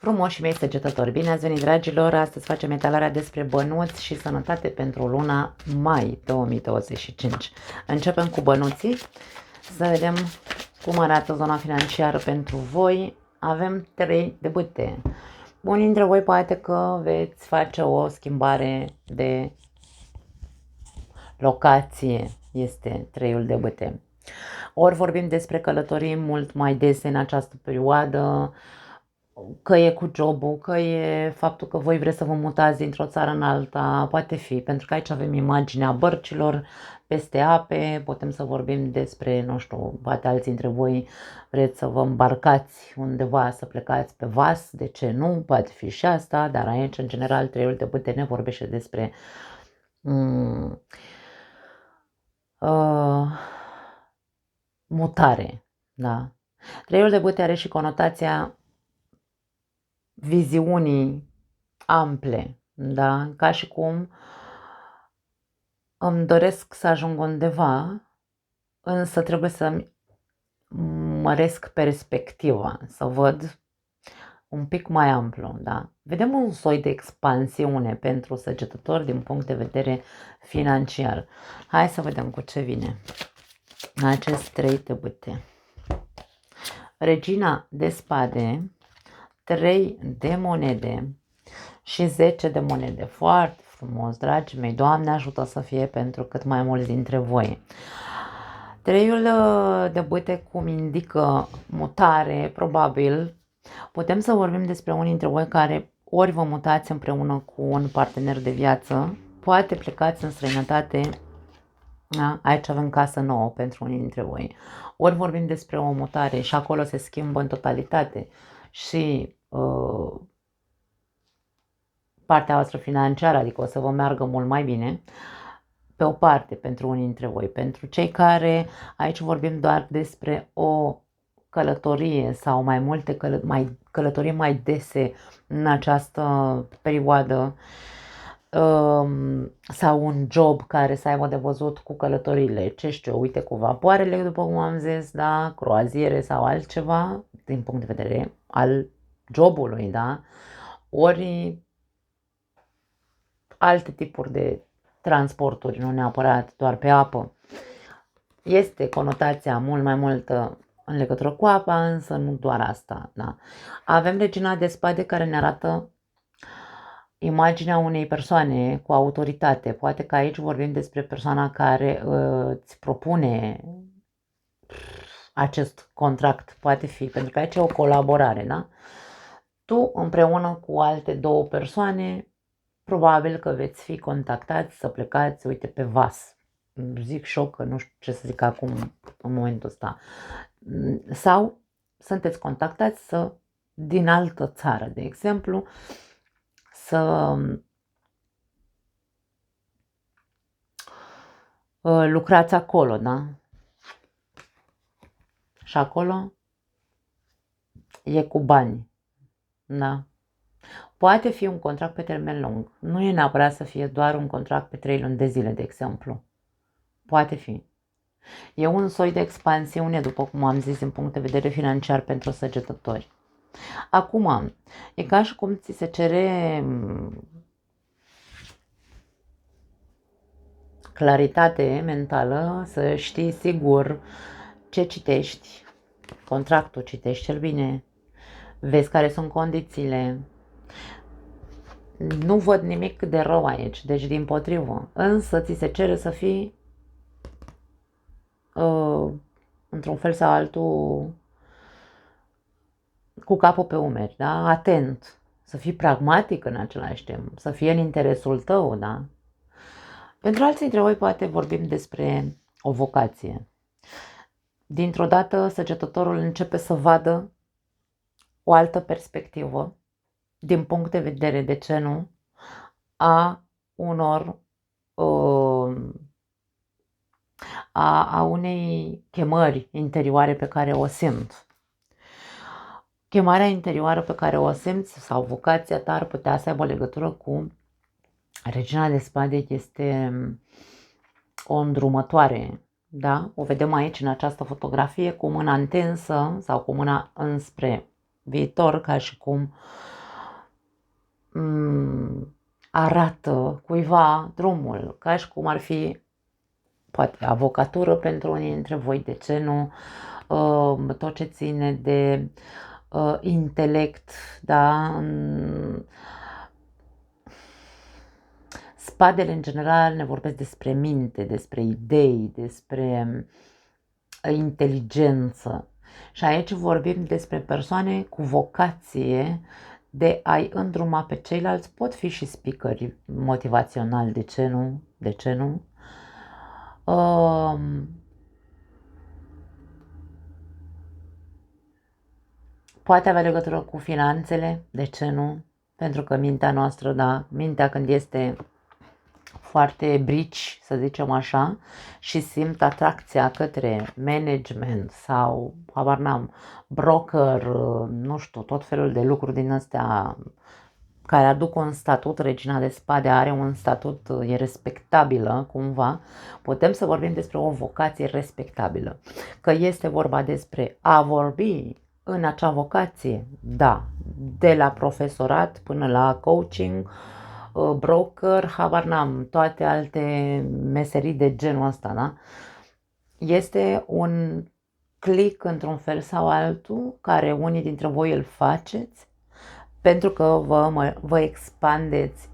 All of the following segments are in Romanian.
Frumoși mei săgetători, bine ați venit, dragilor! Astăzi facem etalarea despre bănuți și sănătate pentru luna mai 2025. Începem cu bănuții, să vedem cum arată zona financiară pentru voi. Avem 3 de bâte. Unii dintre voi poate că veți face o schimbare de locație, este 3-ul de bâte. Ori vorbim despre călătorii mult mai dese în această perioadă, că e cu jobul, că e faptul că voi vreți să vă mutați dintr-o țară în alta, poate fi, pentru că aici avem imaginea bărcilor peste ape, putem să vorbim despre, nu știu, poate alții dintre voi vreți să vă îmbarcați undeva, să plecați pe vas, de ce nu, poate fi și asta, dar aici, în general, 3-ul de bâte ne vorbește despre mutare, da? 3-ul de bâte are și conotația viziunii ample, da? Ca și cum îmi doresc să ajung undeva, însă trebuie să măresc perspectiva, să văd un pic mai amplu, da? Vedem un soi de expansiune pentru săgetători din punct de vedere financiar. Hai să vedem cu ce vine acest 3 de bâte. Regina de spade, 3 de monede și 10 de monede. Foarte frumos, dragii mei. Doamne ajută să fie pentru cât mai mulți dintre voi. 3-ul de bâte, cum indică mutare, probabil, putem să vorbim despre unii dintre voi care ori vă mutați împreună cu un partener de viață, poate plecați în străinătate. Da? Aici avem casă nouă pentru unii dintre voi. Ori vorbim despre o mutare și acolo se schimbă în totalitate și partea voastră financiară, adică o să vă meargă mult mai bine, pe o parte pentru unii dintre voi. Pentru cei care, aici vorbim doar despre o călătorie sau mai multe călătorii mai dese în această perioadă, sau un job care să aibă de văzut cu călătorile, ce știu, uite, cu vapoarele, după cum am zis, da, croaziere sau altceva, din punct de vedere al jobului, da, ori alte tipuri de transporturi, nu neapărat doar pe apă. Este conotația mult mai multă în legătură cu apa, însă nu doar asta, da. Avem regina de spade care ne arată imaginea unei persoane cu autoritate. Poate că aici vorbim despre persoana care îți propune acest contract, poate fi, pentru că aici e o colaborare, da? Tu împreună cu alte 2 persoane, probabil că veți fi contactați să plecați, uite, pe vas. Zic și eu că nu știu ce să zic acum în momentul ăsta. Sau sunteți contactați din altă țară, de exemplu, să lucrați acolo, da? Și acolo e cu bani, da? Poate fi un contract pe termen lung. Nu e neapărat să fie doar un contract pe 3 luni de zile, de exemplu. Poate fi. E un soi de expansiune, după cum am zis, din punct de vedere financiar pentru săgetători. Acum, e ca și cum ți se cere claritate mentală, să știi sigur ce citești, contractul, citești cel bine, vezi care sunt condițiile. Nu văd nimic de rău aici, deci dimpotrivă, însă ți se cere să fii într-un fel sau altul cu capul pe umeri, da? Atent, să fii pragmatic în același timp, să fie în interesul tău, da? Pentru alții dintre voi poate vorbim despre o vocație. Dintr-o dată săgetătorul începe să vadă o altă perspectivă din punct de vedere, de ce nu, a unor a unei chemări interioare pe care o simt. Chemarea interioară pe care o simți sau vocația ta ar putea să aibă legătură cu regina de spade. Este o îndrumătoare, da? O vedem aici în această fotografie cu mâna întinsă sau cu mâna înspre viitor, ca și cum arată cuiva drumul, ca și cum ar fi poate avocatură pentru unii dintre voi, de ce nu, tot ce ține de intelect, da, spadele în general ne vorbesc despre minte, despre idei, despre inteligență. Și aici vorbim despre persoane cu vocație de a-i îndruma pe ceilalți, pot fi și speakeri motivaționali, de ce nu? De ce nu? Poate avea legătură cu finanțele, de ce nu? Pentru că mintea noastră, da, mintea când este foarte brici, să zicem așa, și simt atracția către management sau, habar n-am, broker, nu știu, tot felul de lucruri din astea care aduc un statut, regina de spade are un statut, e respectabilă cumva, putem să vorbim despre o vocație respectabilă. Că este vorba despre a vorbi în acea vocație, da, de la profesorat până la coaching, broker, habar n-am, toate alte meserii de genul ăsta, da? Este un click într-un fel sau altul, care unii dintre voi îl faceți, pentru că vă expandeți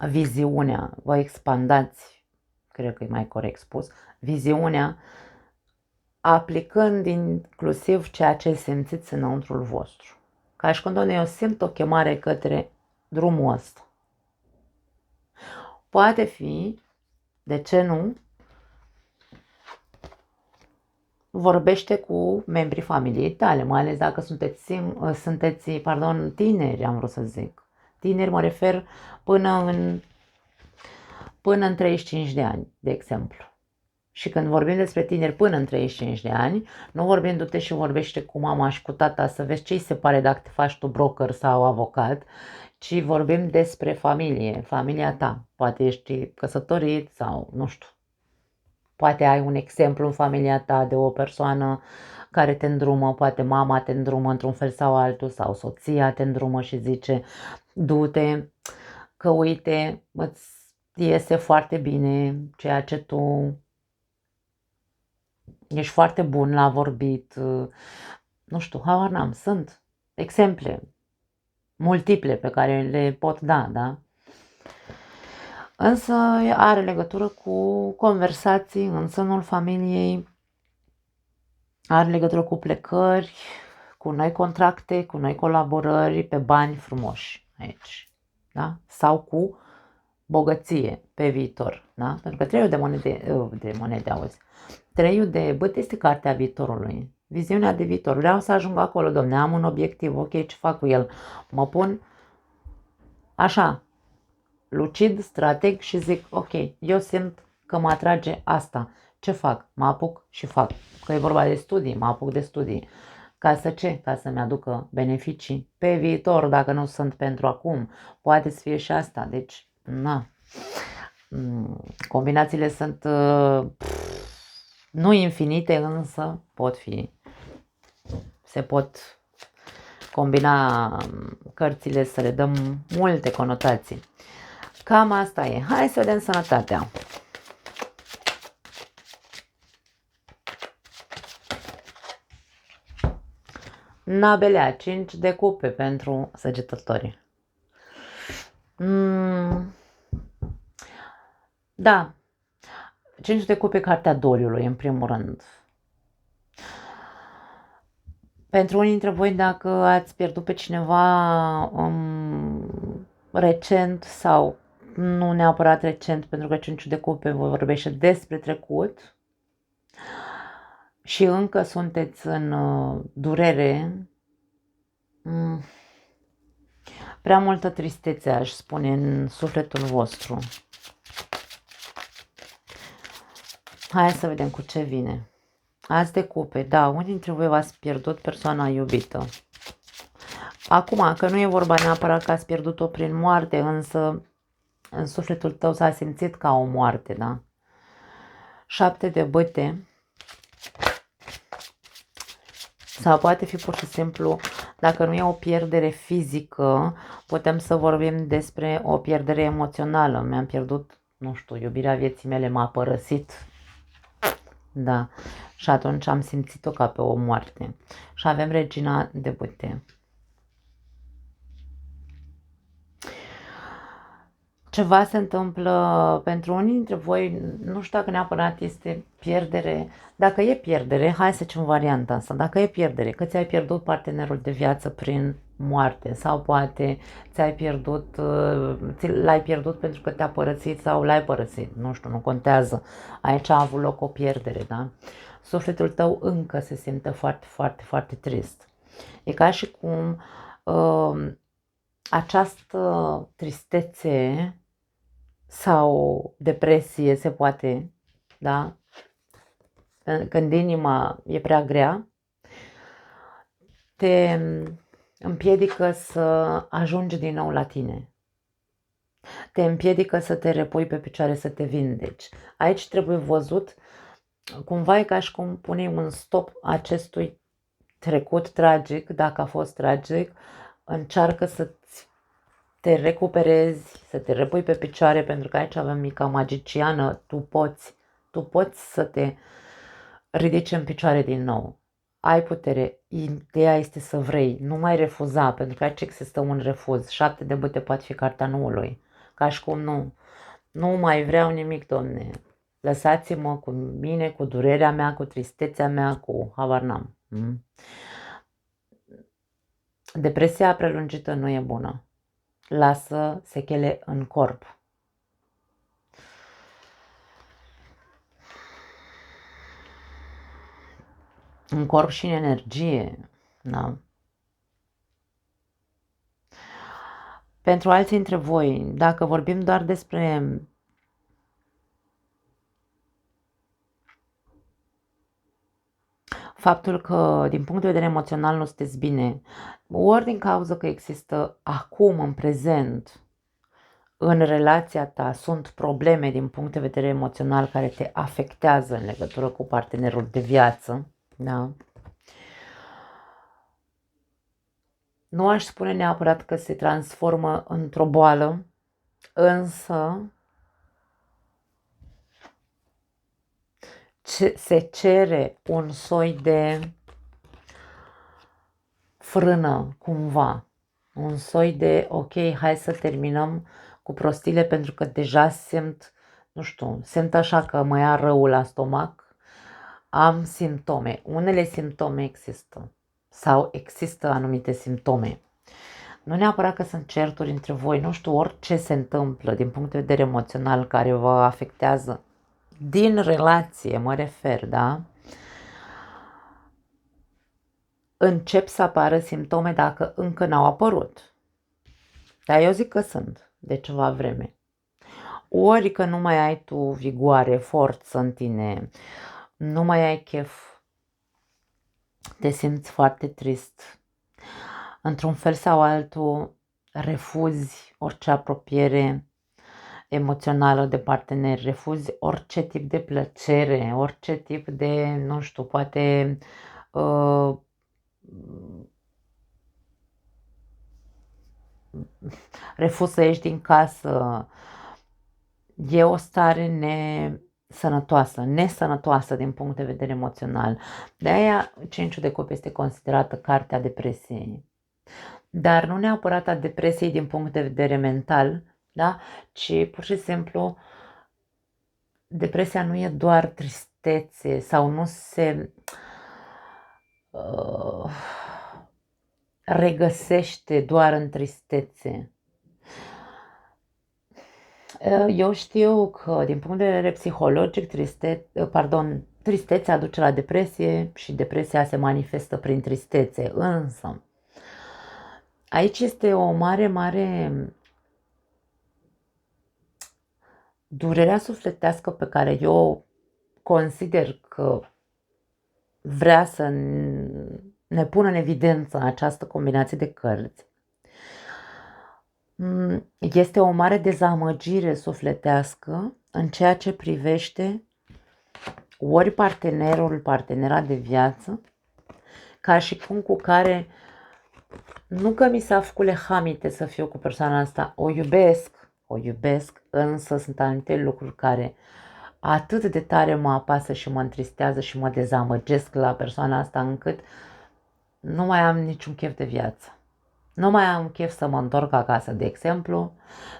viziunea, vă expandați, cred că e mai corect spus, viziunea, aplicând inclusiv ceea ce simțiți înăuntrul vostru. Ca și când eu simt o chemare către drumul ăsta. Poate fi, de ce nu, vorbește cu membrii familiei tale, mai ales dacă sunteți tineri, am vrut să zic. Tineri mă refer până în 35 de ani, de exemplu. Și când vorbim despre tineri până în 35 de ani, nu vorbim du-te și vorbește cu mama și cu tata să vezi ce îi se pare dacă te faci tu broker sau avocat, ci vorbim despre familie, familia ta. Poate ești căsătorit sau nu știu. Poate ai un exemplu în familia ta de o persoană care te îndrumă, poate mama te îndrumă într-un fel sau altul, sau soția te îndrumă și zice du-te, că uite, îți iese foarte bine ceea ce tu ești foarte bun la vorbit, nu știu, habar n-am, sunt exemple multiple pe care le pot da, da? Însă are legătură cu conversații în sânul familiei, are legătură cu plecări, cu noi contracte, cu noi colaborări pe bani frumoși aici, da? Sau cu bogăție pe viitor, da? Pentru că treiul de monede, auzi. Treiul de băt este cartea viitorului, viziunea de viitor. Vreau să ajung acolo, domne, am un obiectiv, ok, ce fac cu el? Mă pun așa, lucid, strateg și zic, ok, eu simt că mă atrage asta. Ce fac? Mă apuc și fac. Că e vorba de studii, mă apuc de studii. Ca să ce? Ca să-mi aducă beneficii pe viitor, dacă nu sunt pentru acum. Poate să fie și asta. Deci, na. Combinațiile sunt nu infinite, însă pot fi. Se pot combina cărțile să le dăm multe conotații. Cam asta e. Hai să vedem sănătatea. Nabelea, 5 de cupe pentru săgetătorii. Da. 5 de cupe, cartea doliului, în primul rând. Pentru unii dintre voi, dacă ați pierdut pe cineva recent sau nu neapărat recent, pentru că 5 de cupe vă vorbește despre trecut și încă sunteți în durere, prea multă tristețe, aș spune, în sufletul vostru. Hai să vedem cu ce vine. Azi de cupe, da, unii dintre voi v-ați pierdut persoana iubită. Acum, că nu e vorba neapărat că ați pierdut-o prin moarte, însă în sufletul tău s-a simțit ca o moarte, da? 7 de bâte. Sau poate fi pur și simplu Dacă nu e o pierdere fizică, putem să vorbim despre o pierdere emoțională. Mi-am pierdut, nu știu, iubirea vieții mele m-a părăsit. Da. Și atunci am simțit-o ca pe o moarte. Și avem regina de bâte. Ceva se întâmplă pentru unii dintre voi, nu știu dacă neapărat este pierdere. Dacă e pierdere, hai să zicem varianta asta, dacă e pierdere, că ți-ai pierdut partenerul de viață prin moarte sau poate ți-ai pierdut, l-ai pierdut pentru că te-a părăsit sau l-ai părăsit, nu știu, nu contează. Aici a avut loc o pierdere, da? Sufletul tău încă se simte foarte, foarte, foarte trist. E ca și cum această tristețe sau depresie se poate, da? Când inima e prea grea, te împiedică să ajungi din nou la tine. Te împiedică să te repui pe picioare, să te vindeci. Aici trebuie văzut, cumva e ca și cum punem un stop acestui trecut tragic, dacă a fost tragic, încearcă să te recuperezi, să te repui pe picioare, pentru că aici avem mica magiciană, tu poți să te ridici în picioare din nou. Ai putere, ideea este să vrei, nu mai refuza, pentru că aici există un refuz. 7 de bâte poate fi cartea nuului, ca și cum nu mai vreau nimic, Domne. Lăsați-mă cu mine, cu durerea mea, cu tristețea mea, cu habar n-am. Depresia prelungită nu e bună. Lasă sechele în corp. În corp și în energie. Da? Pentru alții dintre voi, dacă vorbim doar despre faptul că din punct de vedere emoțional nu sunteți bine, ori din cauza că există acum, în prezent, în relația ta, sunt probleme din punct de vedere emoțional care te afectează în legătură cu partenerul de viață, da? Nu aș spune neapărat că se transformă într-o boală, însă se cere un soi de frână, cumva. Un soi de, ok, hai să terminăm cu prostile pentru că deja simt, nu știu, simt așa că mă ia răul la stomac, am simptome. Unele simptome există sau există anumite simptome. Nu neapărat că sunt certuri între voi, nu știu, orice se întâmplă din punct de vedere emoțional care vă afectează din relație, mă refer, da? Încep să apară simptome dacă încă n-au apărut. Dar eu zic că sunt de ceva vreme. Ori că nu mai ai tu vigoare, forță în tine, nu mai ai chef, te simți foarte trist. Într-un fel sau altul refuzi orice apropiere emoțională de partener, refuzi orice tip de plăcere, orice tip de, nu știu, poate refuzi să ieși din casă. E o stare nesănătoasă din punct de vedere emoțional. De aia 5 de copi este considerată cartea depresiei. Dar nu neapărat a depresiei din punct de vedere mental, da? Ci pur și simplu depresia nu e doar tristețe sau nu se regăsește doar în tristețe. Eu știu că din punct de vedere psihologic tristețea duce la depresie și depresia se manifestă prin tristețe, însă aici este o mare durerea sufletească pe care eu consider că vrea să ne pună în evidență această combinație de cărți. Este o mare dezamăgire sufletească în ceea ce privește ori partenera de viață, ca și cum cu care Nu că mi s-a făcut lehamite să fiu cu persoana asta, o iubesc, însă sunt anumite lucruri care atât de tare mă apasă și mă întristează și mă dezamăgesc la persoana asta încât nu mai am niciun chef de viață. Nu mai am chef să mă întorc acasă, de exemplu,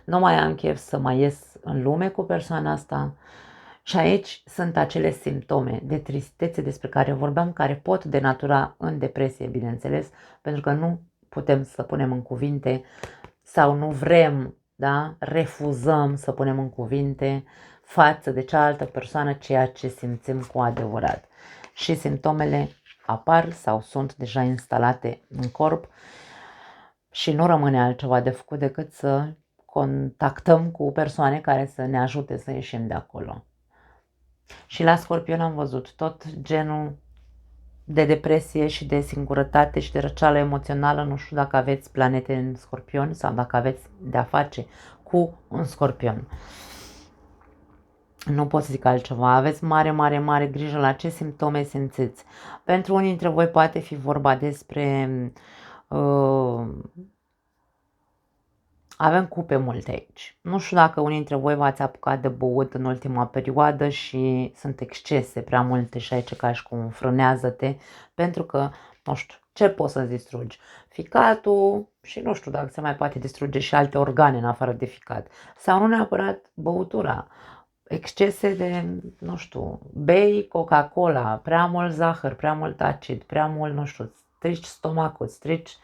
nu mai am chef să mai ies în lume cu persoana asta. Și aici sunt acele simptome de tristețe despre care vorbeam, care pot denatura în depresie, bineînțeles, pentru că nu putem să punem în cuvinte sau nu vrem, da, refuzăm să punem în cuvinte față de cealaltă persoană ceea ce simțim cu adevărat. Și simptomele apar sau sunt deja instalate în corp și nu rămâne altceva de făcut decât să contactăm cu persoane care să ne ajute să ieșim de acolo. Și la Scorpion am văzut tot genul de depresie și de singurătate și de răceală emoțională. Nu știu dacă aveți planete în Scorpion sau dacă aveți de-a face cu un Scorpion. Nu pot să zic altceva. Aveți mare grijă la ce simptome simțiți. Pentru unii dintre voi poate fi vorba despre avem cupe multe aici. Nu știu dacă unii dintre voi v-ați apucat de băut în ultima perioadă și sunt excese prea multe și aici ca și cum frânează-te, pentru că, nu știu, ce poți să distrugi? Ficatul și nu știu dacă se mai poate distruge și alte organe în afară de ficat. Sau nu neapărat băutura. Excese de, nu știu, bei Coca-Cola, prea mult zahăr, prea mult acid, prea mult, nu știu, strici stomacul, strici,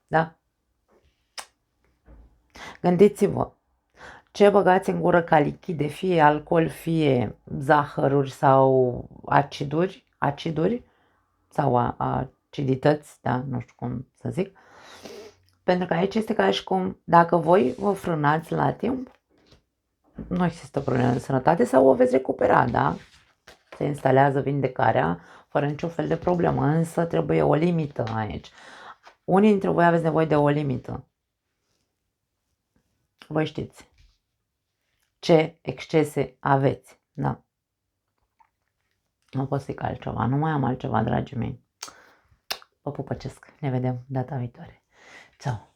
da? Gândiți-vă, ce băgați în gură ca lichide, fie alcool, fie zahăruri sau aciduri sau acidități, da, nu știu cum să zic, pentru că aici este ca și cum, dacă voi vă frânați la timp, nu există probleme de sănătate sau o veți recupera, da? Se instalează vindecarea fără niciun fel de problemă, însă trebuie o limită aici. Unii dintre voi aveți nevoie de o limită. Voi știți ce excese aveți, da? Nu pot să zic altceva, nu mai am altceva, dragii mei. Vă pupăcesc, ne vedem data viitoare. Ciao!